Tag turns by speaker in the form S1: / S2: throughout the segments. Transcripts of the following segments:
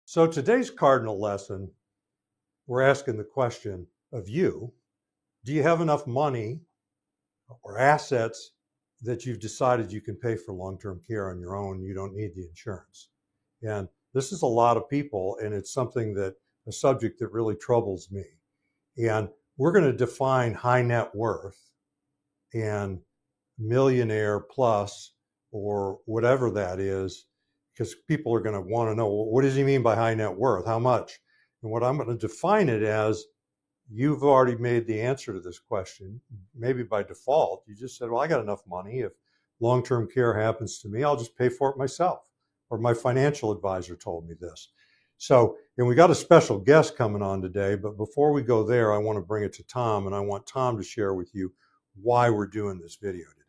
S1: So today's cardinal lesson, we're asking the question of you, do you have enough money or assets that you've decided you can pay for long-term care on your own? You don't need the insurance. And this is a lot of people, and it's a subject that really troubles me. And we're going to define high net worth and millionaire plus or whatever that is, because people are going to want to know, well, what does he mean by high net worth? How much? And what I'm going to define it as, you've already made the answer to this question, maybe by default. You just said, well, I got enough money. If long-term care happens to me, I'll just pay for it myself. Or my financial advisor told me this. So, and we got a special guest coming on today, but before we go there, I want to bring it to Tom, and I want Tom to share with you why we're doing this video today.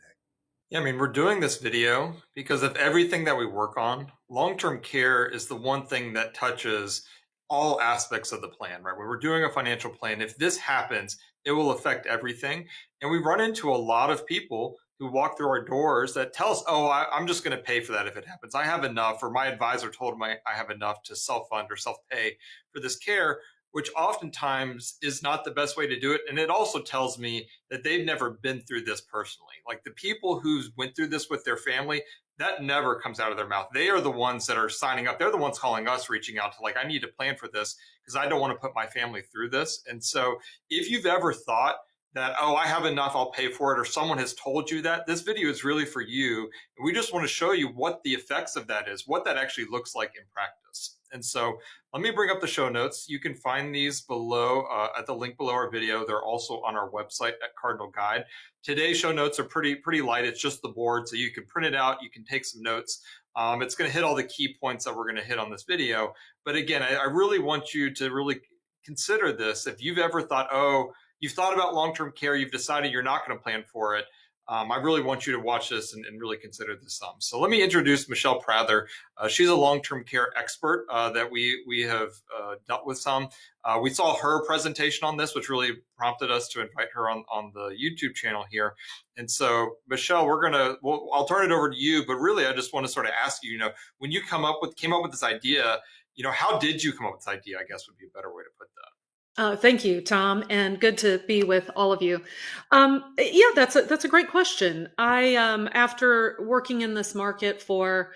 S2: Yeah, we're doing this video because of everything that we work on. Long-term care is the one thing that touches all aspects of the plan, right? When we're doing a financial plan, if this happens, it will affect everything. And we run into a lot of people who walk through our doors that tell us, oh, I'm just going to pay for that if it happens. I have enough, or my advisor told me I have enough to self-fund or self-pay for this care, which oftentimes is not the best way to do it. And it also tells me that they've never been through this personally. Like the people who went through this with their family, that never comes out of their mouth. They are the ones that are signing up. They're the ones calling us, reaching out to like, I need to plan for this because I don't want to put my family through this. And so if you've ever thought that, oh, I have enough, I'll pay for it, or someone has told you that, this video is really for you. And we just want to show you what the effects of that is, what that actually looks like in practice. And so let me bring up the show notes. You can find these below at the link below our video. They're also on our website at Cardinal Guide. Today's show notes are pretty light. It's just the board, so you can print it out. You can take some notes. It's going to hit all the key points that we're going to hit on this video. But again, I really want you to really consider this. If you've ever thought, oh, you've thought about long-term care, you've decided you're not going to plan for it, I really want you to watch this and really consider this. So let me introduce Michelle Prather. She's a long-term care expert that we have dealt with some. We saw her presentation on this, which really prompted us to invite her on the YouTube channel here. And so, Michelle, I'll turn it over to you. But really, I just want to sort of ask you, when you came up with this idea, how did you come up with this idea? I guess would be a better way to put that.
S3: Thank you, Tom, and good to be with all of you. Yeah, that's a great question. I, after working in this market for,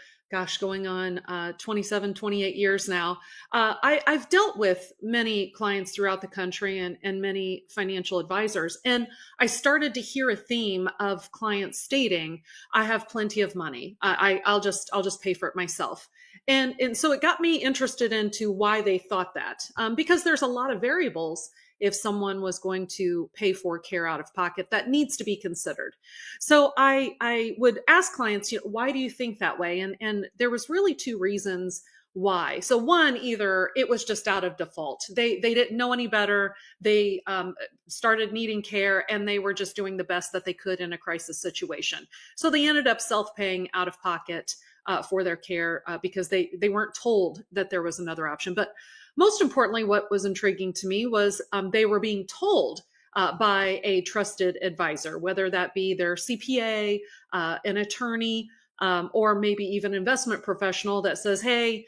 S3: going on 27, 28 years now, I've dealt with many clients throughout the country and many financial advisors. And I started to hear a theme of clients stating, I have plenty of money. I'll just pay for it myself. And so it got me interested into why they thought that, because there's a lot of variables if someone was going to pay for care out of pocket that needs to be considered. So I would ask clients, why do you think that way? And there was really two reasons why. So one, either it was just out of default. They didn't know any better. They started needing care and they were just doing the best that they could in a crisis situation. So they ended up self-paying out of pocket for their care because they weren't told that there was another option. But most importantly, what was intriguing to me was they were being told by a trusted advisor, whether that be their CPA, an attorney, or maybe even investment professional that says, hey,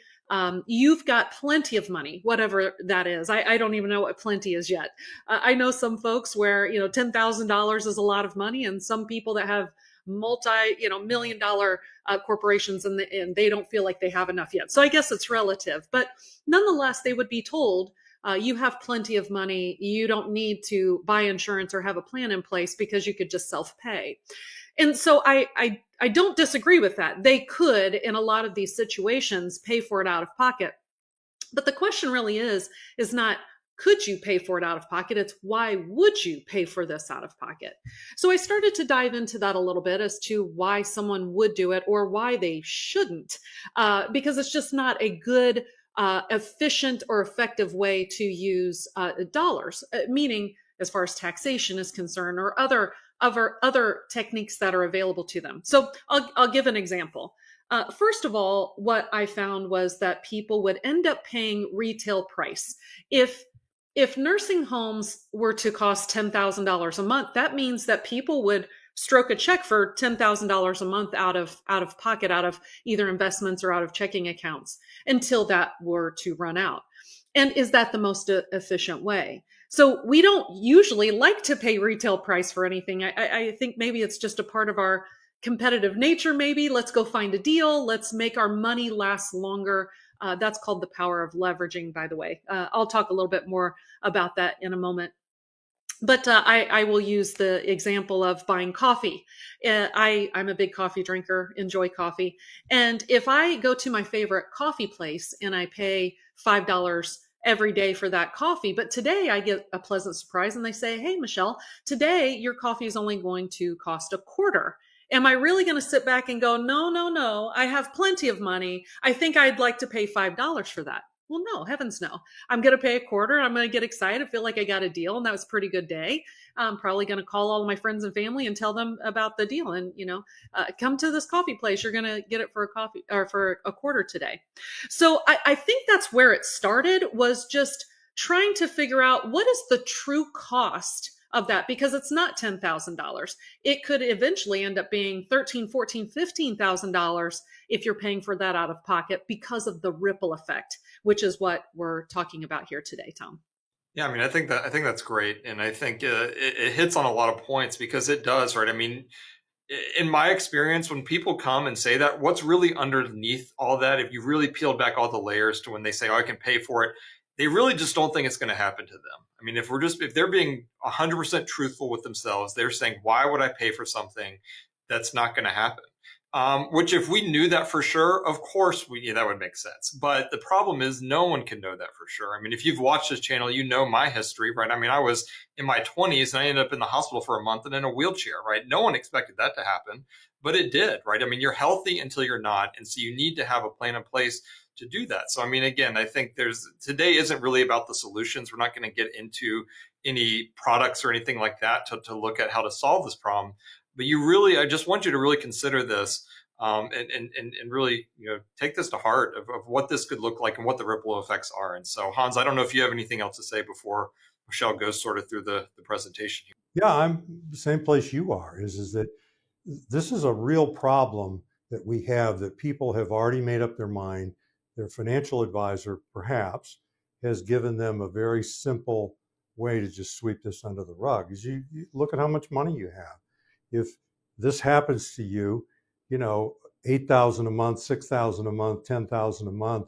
S3: you've got plenty of money, whatever that is. I don't even know what plenty is yet. I know some folks where, $10,000 is a lot of money, and some people that have multi-million-dollar corporations and they don't feel like they have enough yet. So I guess it's relative, but nonetheless, they would be told, you have plenty of money. You don't need to buy insurance or have a plan in place because you could just self-pay. And so I don't disagree with that. They could, in a lot of these situations, pay for it out of pocket. But the question really is not, could you pay for it out of pocket? It's why would you pay for this out of pocket? So I started to dive into that a little bit as to why someone would do it or why they shouldn't, because it's just not a good, efficient or effective way to use dollars, meaning as far as taxation is concerned or other techniques that are available to them. So I'll give an example. First of all, what I found was that people would end up paying retail price. If nursing homes were to cost $10,000 a month, that means that people would stroke a check for $10,000 a month out of pocket, out of either investments or out of checking accounts until that were to run out. And is that the most efficient way? So we don't usually like to pay retail price for anything. I think maybe it's just a part of our competitive nature. Maybe let's go find a deal. Let's make our money last longer. That's called the power of leveraging, by the way. I'll talk a little bit more about that in a moment. But I will use the example of buying coffee. I'm a big coffee drinker, enjoy coffee. And if I go to my favorite coffee place and I pay $5 every day for that coffee, but today I get a pleasant surprise and they say, hey, Michelle, today your coffee is only going to cost a quarter. Am I really going to sit back and go, no, I have plenty of money. I think I'd like to pay $5 for that. Well, no, heavens no. I'm going to pay a quarter. I'm going to get excited, feel like I got a deal, and that was a pretty good day. I'm probably going to call all of my friends and family and tell them about the deal. And, come to this coffee place. You're going to get it for a coffee or for a quarter today. So I think that's where it started, was just trying to figure out what is the true cost of that, because it's not $10,000. It could eventually end up being $13,000, $14,000, $15,000 if you're paying for that out of pocket because of the ripple effect, which is what we're talking about here today, Tom.
S2: Yeah, I mean, I think that's great, and I think it hits on a lot of points, because it does, right? I mean, in my experience, when people come and say that, what's really underneath all that, if you really peeled back all the layers to when they say, "Oh, I can pay for it," they really just don't think it's going to happen to them. I mean, if they're being 100% truthful with themselves, they're saying, "Why would I pay for something that's not going to happen?" Which, if we knew that for sure, of course, that would make sense. But the problem is, no one can know that for sure. I mean, if you've watched this channel, you know my history, right? I mean, I was in my 20s and I ended up in the hospital for a month and in a wheelchair, right? No one expected that to happen, but it did, right? I mean, you're healthy until you're not. And so you need to have a plan in place to do that. So, I mean, again, I think today isn't really about the solutions. We're not going to get into any products or anything like that to look at how to solve this problem. But I just want you to really consider this and really, take this to heart of what this could look like and what the ripple effects are. And so, Hans, I don't know if you have anything else to say before Michelle goes sort of through the presentation here.
S1: Yeah, I'm the same place you are, is that this is a real problem that we have, that people have already made up their mind. Their financial advisor, perhaps, has given them a very simple way to just sweep this under the rug. Is you look at how much money you have. If this happens to you, $8,000 a month, $6,000 a month, $10,000 a month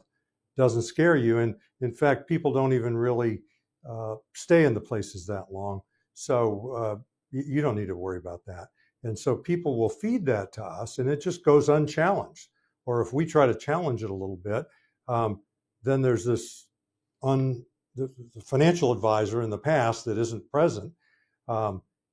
S1: doesn't scare you. And in fact, people don't even really stay in the places that long. So you don't need to worry about that. And so people will feed that to us and it just goes unchallenged. Or if we try to challenge it a little bit, then there's this the financial advisor in the past that isn't present.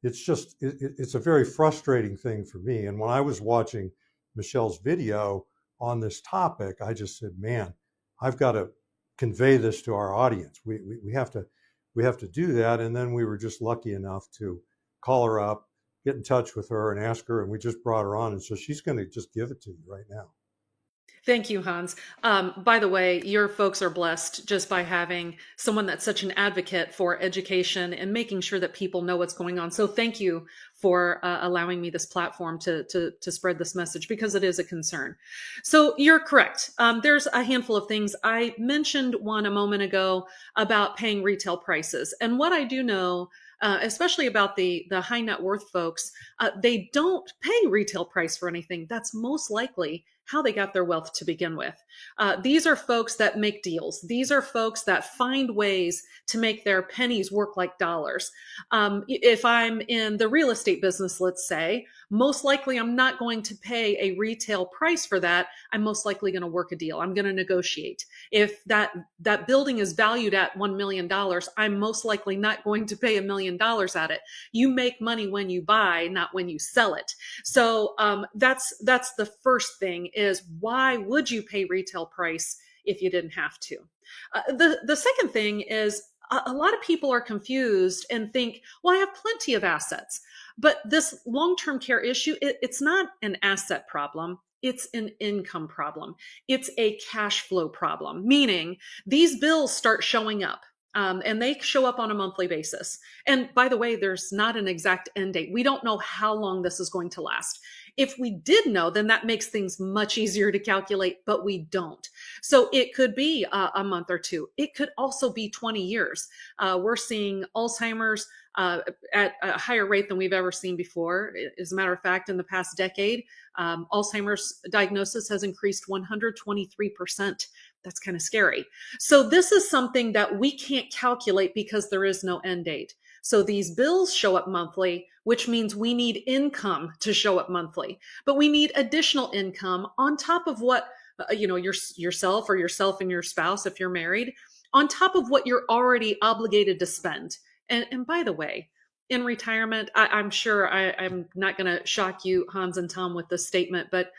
S1: It's a very frustrating thing for me. And when I was watching Michelle's video on this topic, I just said, man, I've got to convey this to our audience. We have to do that. And then we were just lucky enough to call her up, get in touch with her and ask her, and we just brought her on. And so she's going to just give it to you right now.
S3: Thank you, Hans. By the way, your folks are blessed just by having someone that's such an advocate for education and making sure that people know what's going on. So thank you for allowing me this platform to spread this message, because it is a concern. So you're correct. There's a handful of things. I mentioned one a moment ago about paying retail prices. And what I do know, especially about the high net worth folks, they don't pay retail price for anything. That's most likely how they got their wealth to begin with. These are folks that make deals. These are folks that find ways to make their pennies work like dollars. If I'm in the real estate business, let's say, most likely I'm not going to pay a retail price for that. I'm most likely going to work a deal. I'm going to negotiate. If that building is valued at $1 million, I'm most likely not going to pay $1 million at it. You make money when you buy, not when you sell it. So that's the first thing, is why would you pay retail price if you didn't have to? The second thing is, a lot of people are confused and think, well, I have plenty of assets. But this long-term care issue, it's not an asset problem. It's an income problem. It's a cash flow problem, meaning these bills start showing up. and they show up on a monthly basis. And by the way, there's not an exact end date. We don't know how long this is going to last. If we did know, then that makes things much easier to calculate, but we don't. So it could be a month or two. It could also be 20 years. We're seeing Alzheimer's at a higher rate than we've ever seen before. As a matter of fact, in the past decade, Alzheimer's diagnosis has increased 123%. That's kind of scary. So this is something that we can't calculate because there is no end date. So these bills show up monthly, which means we need income to show up monthly, but we need additional income on top of what, yourself and your spouse, if you're married, on top of what you're already obligated to spend. And by the way, in retirement, I'm sure I'm not going to shock you, Hans and Tom, with this statement, but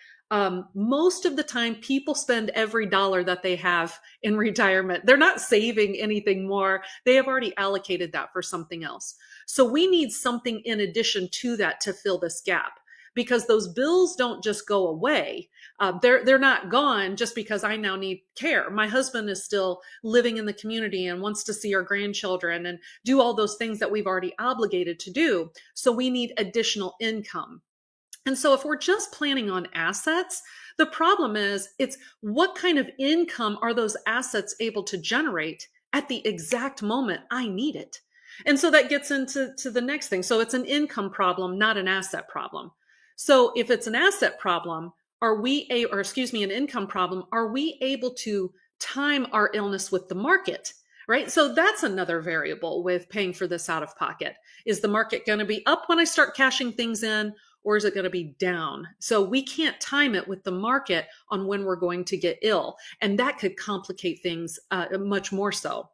S3: most of the time people spend every dollar that they have in retirement. They're not saving anything more. They have already allocated that for something else. So we need something in addition to that to fill this gap, because those bills don't just go away. They're not gone just because I now need care. My husband is still living in the community and wants to see our grandchildren and do all those things that we've already obligated to do. So we need additional income. And so if we're just planning on assets, the problem is it's what kind of income are those assets able to generate at the exact moment I need it? And so that gets into the next thing. So it's an income problem, not an asset problem. So if it's an asset problem, an income problem, are we able to time our illness with the market? Right? So that's another variable with paying for this out of pocket. Is the market going to be up when I start cashing things in? Or is it going to be down? So we can't time it with the market on when we're going to get ill. And that could complicate things much more so.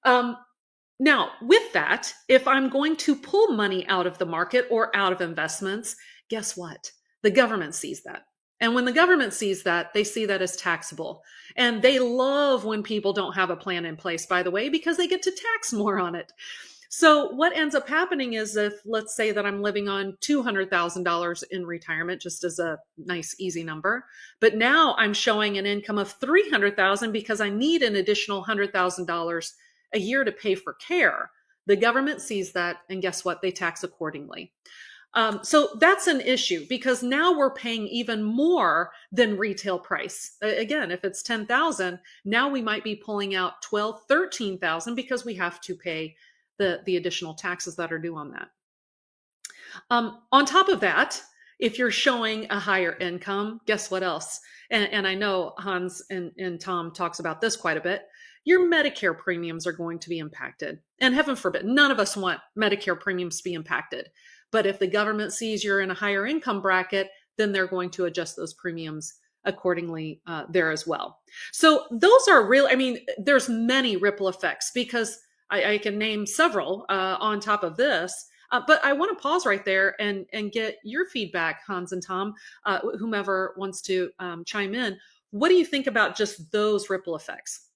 S3: Now, with that, if I'm going to pull money out of the market or out of investments, guess what? The government sees that. And when the government sees that, they see that as taxable. And they love when people don't have a plan in place, by the way, because they get to tax more on it. So what ends up happening is, if let's say that I'm living on $200,000 in retirement, just as a nice, easy number, but now I'm showing an income of $300,000 because I need an additional $100,000 a year to pay for care. The government sees that, and guess what? They tax accordingly. So that's an issue, because now we're paying even more than retail price. Again, if it's $10,000, now we might be pulling out $12,000, $13,000 because we have to pay the additional taxes that are due on that. On top of that, if you're showing a higher income, guess what else? And I know Hans and Tom talks about this quite a bit. Your Medicare premiums are going to be impacted. And heaven forbid, none of us want Medicare premiums to be impacted. But if the government sees you're in a higher income bracket, then they're going to adjust those premiums accordingly there as well. So those are real. I mean, there's many ripple effects, because I can name several on top of this, but I want to pause right there and get your feedback, Hans and Tom, whomever wants to chime in. What do you think about just those ripple effects?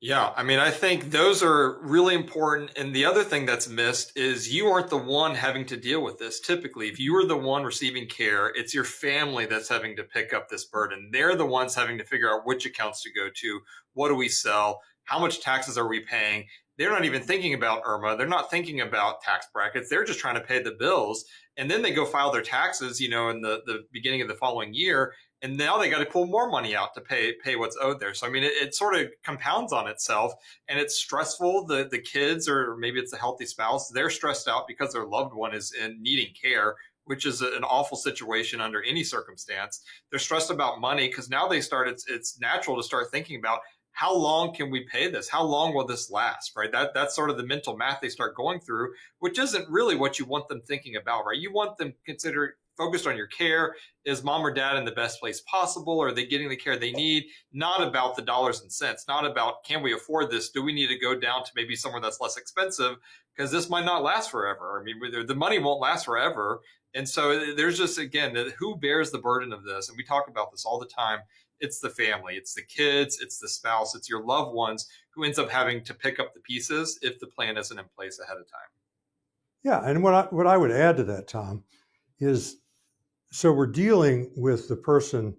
S2: Yeah, I mean, I think those are really important. And the other thing that's missed is you aren't the one having to deal with this. Typically, if you are the one receiving care, it's your family that's having to pick up this burden. They're the ones having to figure out which accounts to go to. What do we sell? How much taxes are we paying? They're not even thinking about IRMAA. They're not thinking about tax brackets. They're just trying to pay the bills. And then they go file their taxes, in the beginning of the following year. And now they got to pull more money out to pay what's owed there. So, I mean, it sort of compounds on itself, and it's stressful. The kids, or maybe it's a healthy spouse, they're stressed out because their loved one is in needing care, which is an awful situation under any circumstance. They're stressed about money because now it's natural to start thinking about, how long can we pay this? How long will this last, right? That's sort of the mental math they start going through, which isn't really what you want them thinking about, right? You want them focused on your care. Is mom or dad in the best place possible? Are they getting the care they need? Not about the dollars and cents, not about, can we afford this? Do we need to go down to maybe somewhere that's less expensive? Because this might not last forever. I mean, the money won't last forever. And so there's just, again, who bears the burden of this? And we talk about this all the time. It's the family, it's the kids, it's the spouse, it's your loved ones who ends up having to pick up the pieces if the plan isn't in place ahead of time.
S1: Yeah, and what I would add to that, Tom, is so we're dealing with the person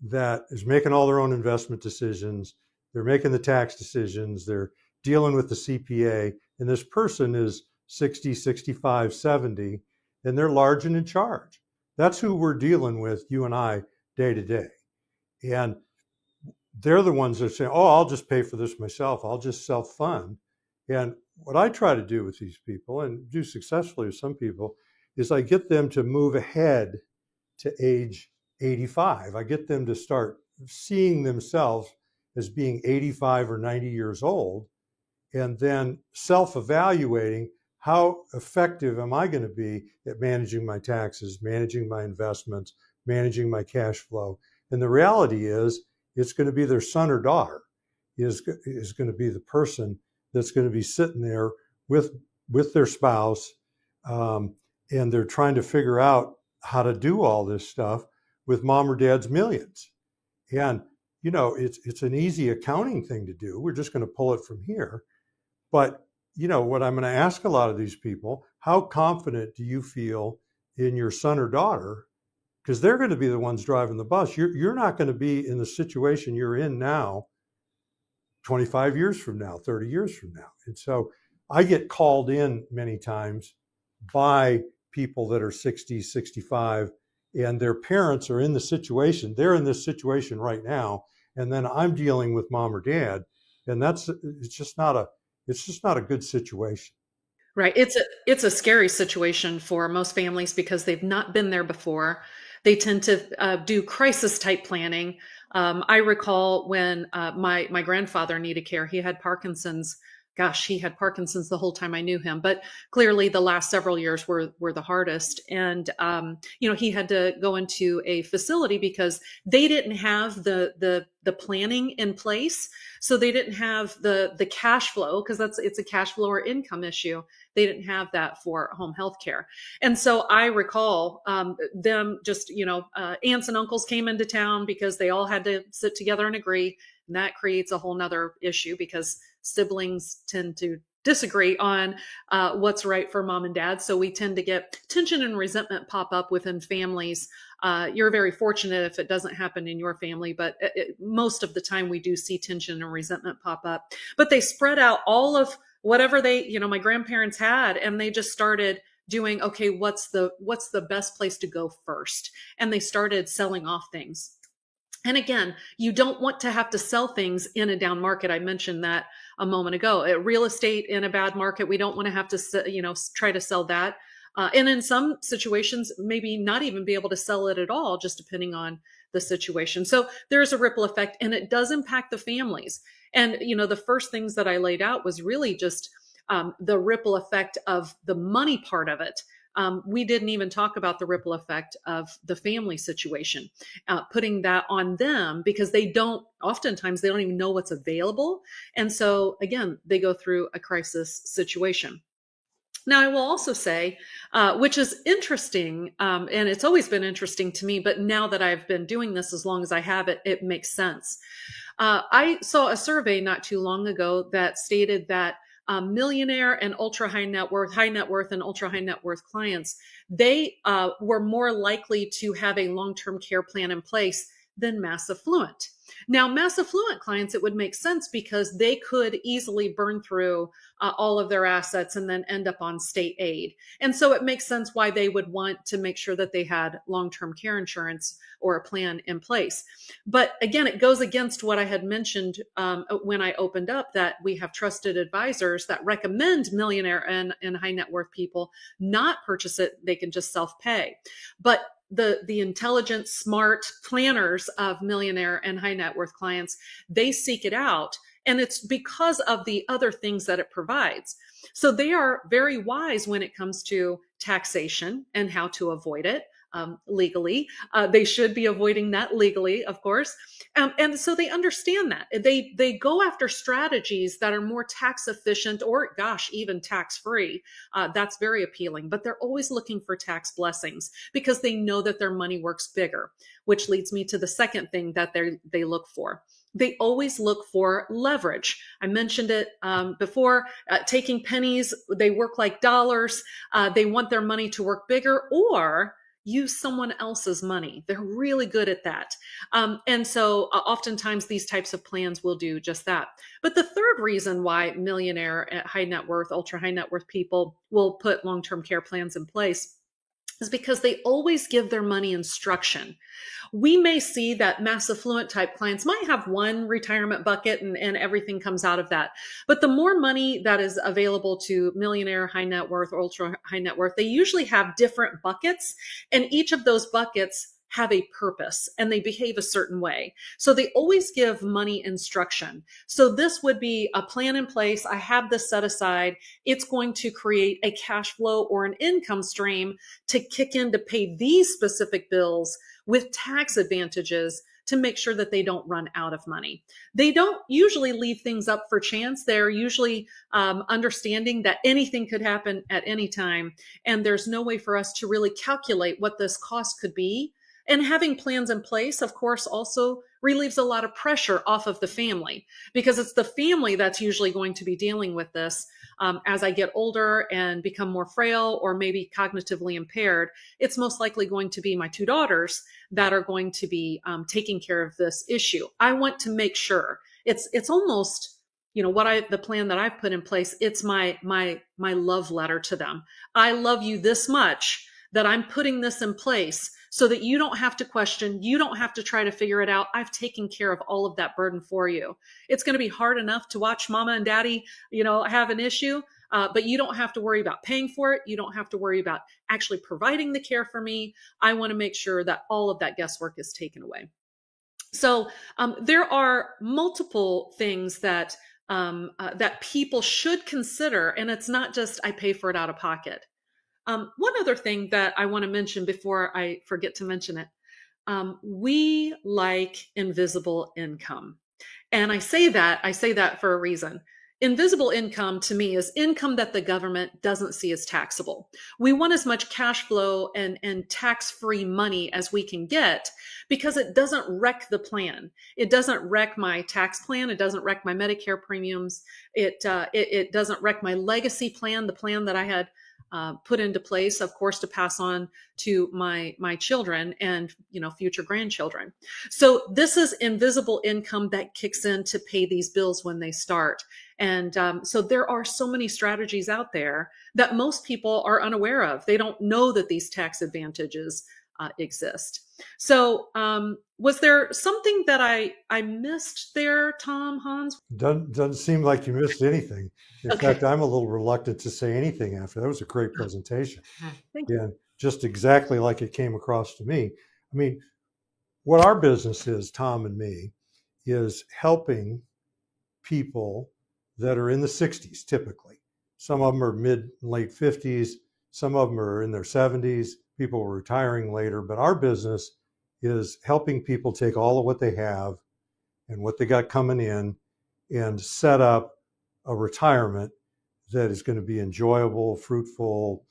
S1: that is making all their own investment decisions. They're making the tax decisions. They're dealing with the CPA, and this person is 60, 65, 70, and they're large and in charge. That's who we're dealing with, you and I, day to day. And they're the ones that say, oh, I'll just pay for this myself. I'll just self-fund. And what I try to do with these people, and do successfully with some people, is I get them to move ahead to age 85. I get them to start seeing themselves as being 85 or 90 years old, and then self-evaluating, how effective am I going to be at managing my taxes, managing my investments, managing my cash flow? And the reality is, it's going to be their son or daughter is going to be the person that's going to be sitting there with their spouse, and they're trying to figure out how to do all this stuff with mom or dad's millions. And it's an easy accounting thing to do. We're just going to pull it from here. But what I'm going to ask a lot of these people, how confident do you feel in your son or daughter? Because they're going to be the ones driving the bus. You're not going to be in the situation you're in now 25 years from now, 30 years from now. And so I get called in many times by people that are 60, 65, and their parents are in the situation. They're in this situation right now. And then I'm dealing with mom or dad. And it's just not a good situation.
S3: Right. It's a scary situation for most families because they've not been there before. They tend to do crisis type planning. I recall when my grandfather needed care. He had Parkinson's. Gosh, he had Parkinson's the whole time I knew him, but clearly the last several years were the hardest. And, he had to go into a facility because they didn't have the planning in place. So they didn't have the cash flow, because it's a cash flow or income issue. They didn't have that for home health care. And so I recall them just, aunts and uncles came into town because they all had to sit together and agree. And that creates a whole nother issue because siblings tend to disagree on what's right for mom and dad. So we tend to get tension and resentment pop up within families. You're very fortunate if it doesn't happen in your family, but most of the time we do see tension and resentment pop up. But they spread out all of whatever my grandparents had, and they just started doing, okay, what's the best place to go first? And they started selling off things. And again, you don't want to have to sell things in a down market. I mentioned that a moment ago. Real estate in a bad market, we don't want to have to, try to sell that. And in some situations, maybe not even be able to sell it at all, just depending on the situation. So there's a ripple effect, and it does impact the families. And, the first things that I laid out was really just the ripple effect of the money part of it. We didn't even talk about the ripple effect of the family situation, putting that on them because oftentimes they don't even know what's available. And so again, they go through a crisis situation. Now, I will also say, which is interesting, and it's always been interesting to me, but now that I've been doing this as long as I have, it makes sense. I saw a survey not too long ago that stated that millionaire and ultra high net worth and ultra high net worth clients, they were more likely to have a long-term care plan in place than mass affluent. Now, mass affluent clients, it would make sense because they could easily burn through all of their assets and then end up on state aid. And so it makes sense why they would want to make sure that they had long-term care insurance or a plan in place. But again, it goes against what I had mentioned when I opened up, that we have trusted advisors that recommend millionaire and high net worth people not purchase it. They can just self-pay. But the intelligent, smart planners of millionaire and high net worth clients, they seek it out. And it's because of the other things that it provides. So they are very wise when it comes to taxation and how to avoid it legally. They should be avoiding that legally, of course. And so they understand that. They go after strategies that are more tax efficient or, gosh, even tax free. That's very appealing. But they're always looking for tax blessings because they know that their money works bigger, which leads me to the second thing that they look for. They always look for leverage. I mentioned it before, taking pennies, they work like dollars. They want their money to work bigger, or use someone else's money. They're really good at that. And so oftentimes these types of plans will do just that. But the third reason why millionaire, high net worth, ultra high net worth people will put long-term care plans in place is because they always give their money instruction. We may see that mass affluent type clients might have one retirement bucket and everything comes out of that. But the more money that is available to millionaire, high net worth, ultra high net worth, they usually have different buckets, and each of those buckets have a purpose and they behave a certain way. So they always give money instruction. So this would be a plan in place. I have this set aside. It's going to create a cash flow or an income stream to kick in to pay these specific bills with tax advantages to make sure that they don't run out of money. They don't usually leave things up for chance. They're usually understanding that anything could happen at any time. And there's no way for us to really calculate what this cost could be. And having plans in place, of course, also relieves a lot of pressure off of the family, because it's the family that's usually going to be dealing with this. As I get older and become more frail or maybe cognitively impaired, it's most likely going to be my two daughters that are going to be taking care of this issue. I want to make sure it's almost, the plan that I've put in place, it's my love letter to them. I love you this much that I'm putting this in place so that you don't have to question, you don't have to try to figure it out. I've taken care of all of that burden for you. It's going to be hard enough to watch mama and daddy, have an issue, but you don't have to worry about paying for it. You don't have to worry about actually providing the care for me. I want to make sure that all of that guesswork is taken away. So there are multiple things that people should consider, and it's not just I pay for it out of pocket. One other thing that I want to mention before I forget to mention it, we like invisible income. And I say that for a reason. Invisible income to me is income that the government doesn't see as taxable. We want as much cash flow and tax-free money as we can get because it doesn't wreck the plan. It doesn't wreck my tax plan. It doesn't wreck my Medicare premiums. It doesn't wreck my legacy plan, the plan that I had put into place, of course, to pass on to my children and future grandchildren. So this is invisible income that kicks in to pay these bills when they start. And so there are so many strategies out there that most people are unaware of. They don't know that these tax advantages exist. So was there something that I missed there, Tom, Hans?
S1: Doesn't seem like you missed anything. In
S3: Okay.
S1: fact, I'm a little reluctant to say anything after. That was a great presentation.
S3: Thank you.
S1: And just exactly like it came across to me. I mean, what our business is, Tom and me, is helping people that are in the 60s typically. Some of them are mid and late 50s. Some of them are in their 70s. People are retiring later. But our business is helping people take all of what they have and what they got coming in and set up a retirement that is going to be enjoyable, fruitful.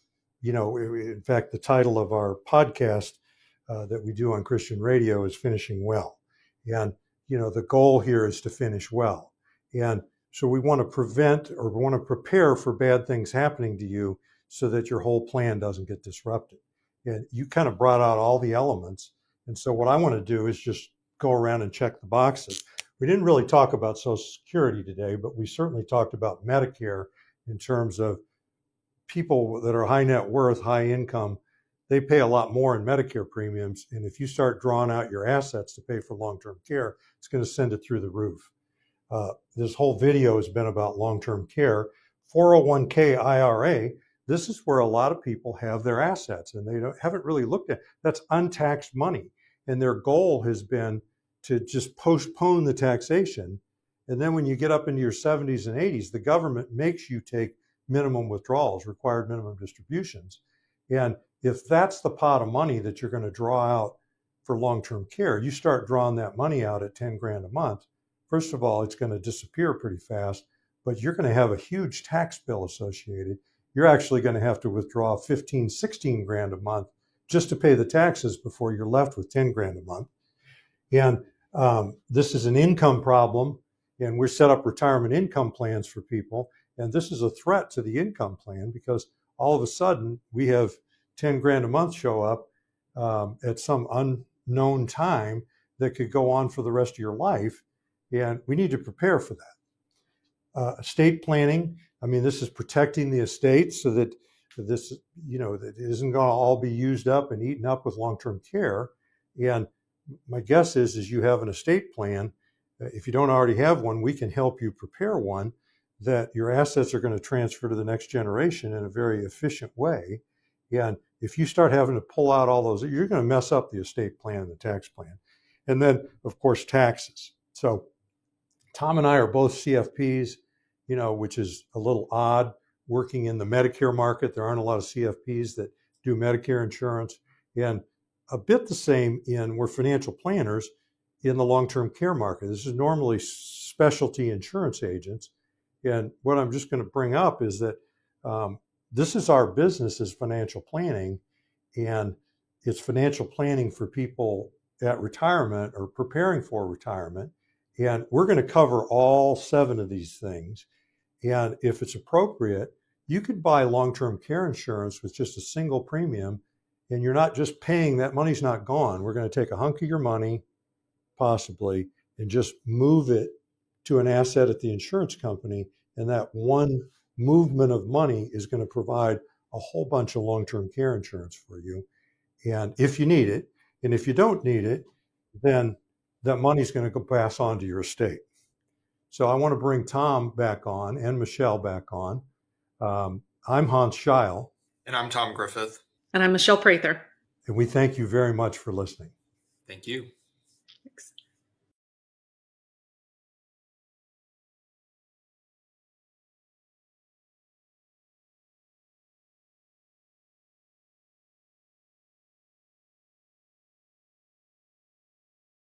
S1: In fact, the title of our podcast that we do on Christian radio is Finishing Well. And, the goal here is to finish well. And so we want to prevent or we want to prepare for bad things happening to you so that your whole plan doesn't get disrupted. And you kind of brought out all the elements. And so what I want to do is just go around and check the boxes. We didn't really talk about Social Security today, but we certainly talked about Medicare in terms of people that are high net worth, high income. They pay a lot more in Medicare premiums. And if you start drawing out your assets to pay for long-term care, it's going to send it through the roof. This whole video has been about long-term care. 401k IRA, this is where a lot of people have their assets and they haven't really looked at. That's untaxed money. And their goal has been to just postpone the taxation. And then when you get up into your 70s and 80s, the government makes you take minimum withdrawals, required minimum distributions. And if that's the pot of money that you're going to draw out for long-term care, you start drawing that money out at 10 grand a month. First of all, it's going to disappear pretty fast, but you're going to have a huge tax bill associated. You're actually going to have to withdraw 15, 16 grand a month just to pay the taxes before you're left with 10 grand a month. And this is an income problem, and we're set up retirement income plans for people. And this is a threat to the income plan because all of a sudden we have 10 grand a month show up at some unknown time that could go on for the rest of your life. And we need to prepare for that. Estate planning, I mean, this is protecting the estate so that this, that it isn't going to all be used up and eaten up with long-term care. And my guess is you have an estate plan. If you don't already have one, we can help you prepare one that your assets are going to transfer to the next generation in a very efficient way. And if you start having to pull out all those, you're going to mess up the estate plan and the tax plan. And then, of course, taxes. So Tom and I are both CFPs, which is a little odd working in the Medicare market. There aren't a lot of CFPs that do Medicare insurance. And a bit the same we're financial planners in the long-term care market. This is normally specialty insurance agents. And what I'm just going to bring up is that this is our business is financial planning, and it's financial planning for people at retirement or preparing for retirement. And we're going to cover all 7 of these things. And if it's appropriate, you could buy long-term care insurance with just a single premium, and you're not just paying, that money's not gone. We're going to take a hunk of your money, possibly, and just move it to an asset at the insurance company. And that one movement of money is going to provide a whole bunch of long-term care insurance for you. And if you need it, and if you don't need it, then that money's going to go pass on to your estate. So I want to bring Tom back on and Michelle back on. I'm Hans Scheil.
S2: And I'm Tom Griffith.
S3: And I'm Michelle Prather.
S1: And we thank you very much for listening.
S2: Thank you.
S3: Thanks.